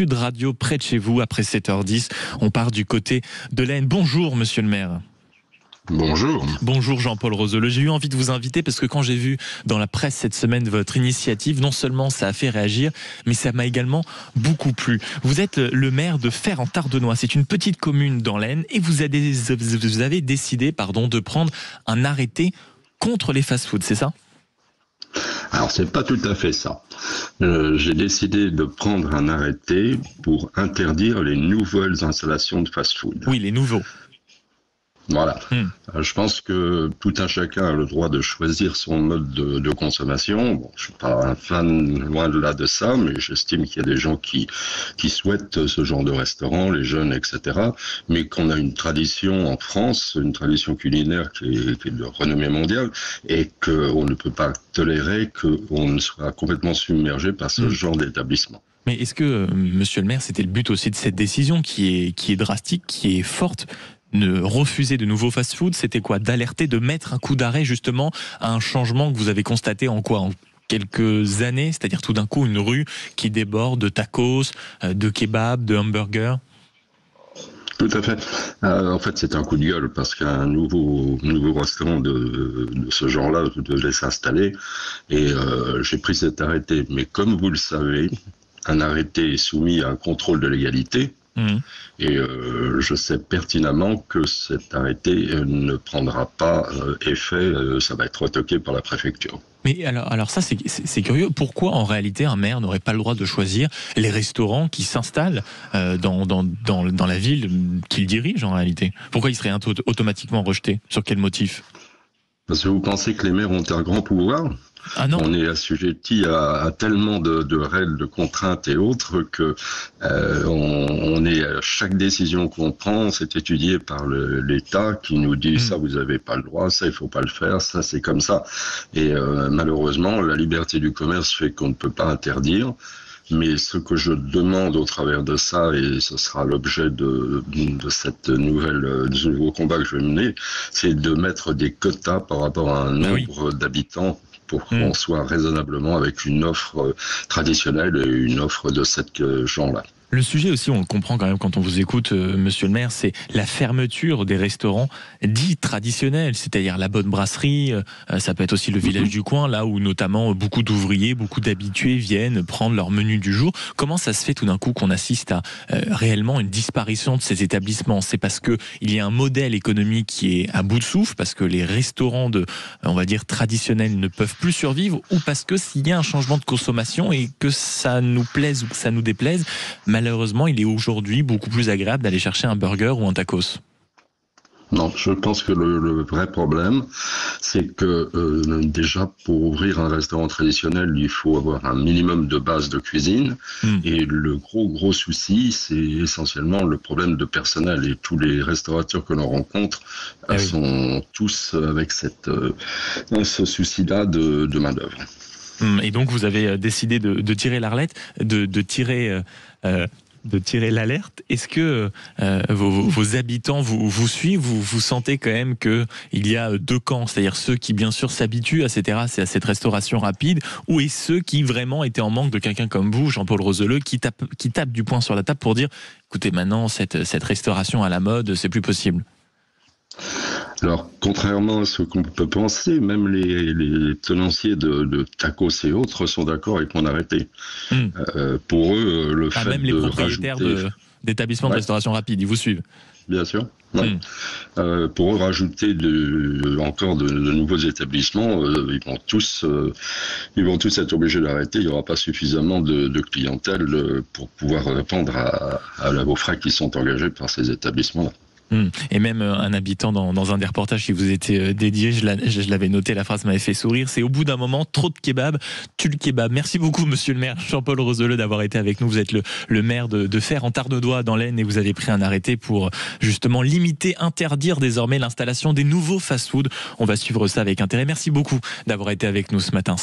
Sud Radio près de chez vous après 7h10. On part du côté de l'Aisne. Bonjour monsieur le maire. Bonjour. Bonjour Jean-Paul Roseleux. J'ai eu envie de vous inviter parce que quand j'ai vu dans la presse cette semaine votre initiative, non seulement ça a fait réagir, mais ça m'a également beaucoup plu. Vous êtes le maire de Fère-en-Tardenois. C'est une petite commune dans l'Aisne et vous avez décidé de prendre un arrêté contre les fast-foods, c'est ça ? Alors, c'est pas tout à fait ça. J'ai décidé de prendre un arrêté pour interdire les nouvelles installations de fast-food. Oui, les nouveaux. Voilà. Je pense que tout un chacun a le droit de choisir son mode de consommation. Bon, je suis pas un fan loin de là de ça, mais j'estime qu'il y a des gens qui souhaitent ce genre de restaurant, les jeunes, etc. Mais qu'on a une tradition en France, une tradition culinaire qui est de renommée mondiale, et qu'on ne peut pas tolérer qu'on soit complètement submergé par ce genre d'établissement. Mais est-ce que, monsieur le maire, c'était le but aussi de cette décision qui est drastique, qui est forte ? Ne refuser de nouveaux fast-foods, c'était quoi ? D'alerter, de mettre un coup d'arrêt justement à un changement que vous avez constaté en quelques années, c'est-à-dire tout d'un coup une rue qui déborde de tacos, de kebabs, de hamburgers. Tout à fait. En fait, c'est un coup de gueule parce qu'un nouveau restaurant de ce genre-là devait s'installer et j'ai pris cet arrêté. Mais comme vous le savez, un arrêté est soumis à un contrôle de légalité. Et je sais pertinemment que cet arrêté ne prendra pas effet, ça va être retoqué par la préfecture. Mais alors ça c'est curieux, pourquoi en réalité un maire n'aurait pas le droit de choisir les restaurants qui s'installent dans la ville qu'il dirige en réalité ? Pourquoi il serait automatiquement rejeté ? Sur quel motif ? Parce que vous pensez que les maires ont un grand pouvoir ? Ah non. On est assujetti à tellement de règles, de contraintes et autres que chaque décision qu'on prend, c'est étudié par l'État qui nous dit ça vous avez pas le droit, ça il faut pas le faire, ça c'est comme ça. Et malheureusement, la liberté du commerce fait qu'on ne peut pas interdire. Mais ce que je demande au travers de ça, et ce sera l'objet de ce nouveau combat que je vais mener, c'est de mettre des quotas par rapport à un nombre d'habitants pour qu'on soit raisonnablement avec une offre traditionnelle et une offre de cette genre-là. Le sujet aussi, on le comprend quand même quand on vous écoute, monsieur le maire, c'est la fermeture des restaurants dits traditionnels, c'est-à-dire la Bonne Brasserie, ça peut être aussi le village du coin, là où notamment beaucoup d'ouvriers, beaucoup d'habitués viennent prendre leur menu du jour. Comment ça se fait tout d'un coup qu'on assiste à réellement une disparition de ces établissements ? C'est parce que il y a un modèle économique qui est à bout de souffle, parce que les restaurants on va dire traditionnels ne peuvent plus survivre, ou parce que s'il y a un changement de consommation et que ça nous plaise ou que ça nous déplaise, malheureusement, il est aujourd'hui beaucoup plus agréable d'aller chercher un burger ou un tacos. Non, je pense que le vrai problème, c'est que déjà pour ouvrir un restaurant traditionnel, il faut avoir un minimum de base de cuisine. Et le gros souci, c'est essentiellement le problème de personnel. Et tous les restaurateurs que l'on rencontre sont tous avec ce souci-là de main-d'œuvre. Et donc vous avez décidé de tirer l'alerte, de tirer l'alerte. Est-ce que vos habitants vous suivent ? Vous sentez quand même qu'il y a deux camps, c'est-à-dire ceux qui bien sûr s'habituent à ces terrasses et à cette restauration rapide, ou ceux qui vraiment étaient en manque de quelqu'un comme vous, Jean-Paul Roseleux, qui tape du poing sur la table pour dire écoutez, maintenant cette restauration à la mode, c'est plus possible. Alors, contrairement à ce qu'on peut penser, même les tenanciers de tacos et autres sont d'accord avec mon arrêté. Pour eux, le fait même les propriétaires d'établissements de restauration rapide, ils vous suivent. Bien sûr. Ouais. Pour eux, rajouter encore de nouveaux établissements, ils vont tous être obligés d'arrêter. Il n'y aura pas suffisamment de clientèle pour pouvoir répondre aux frais qui sont engagés par ces établissements-là. Et même un habitant dans un des reportages qui vous était dédié, je l'avais noté, la phrase m'avait fait sourire, c'est au bout d'un moment, trop de kebab, tue le kebab. Merci beaucoup monsieur le maire Jean-Paul Roseleux d'avoir été avec nous. Vous êtes le maire de Fère-en-Tardenois dans l'Aisne et vous avez pris un arrêté pour justement limiter, interdire désormais l'installation des nouveaux fast-foods. On va suivre ça avec intérêt. Merci beaucoup d'avoir été avec nous ce matin.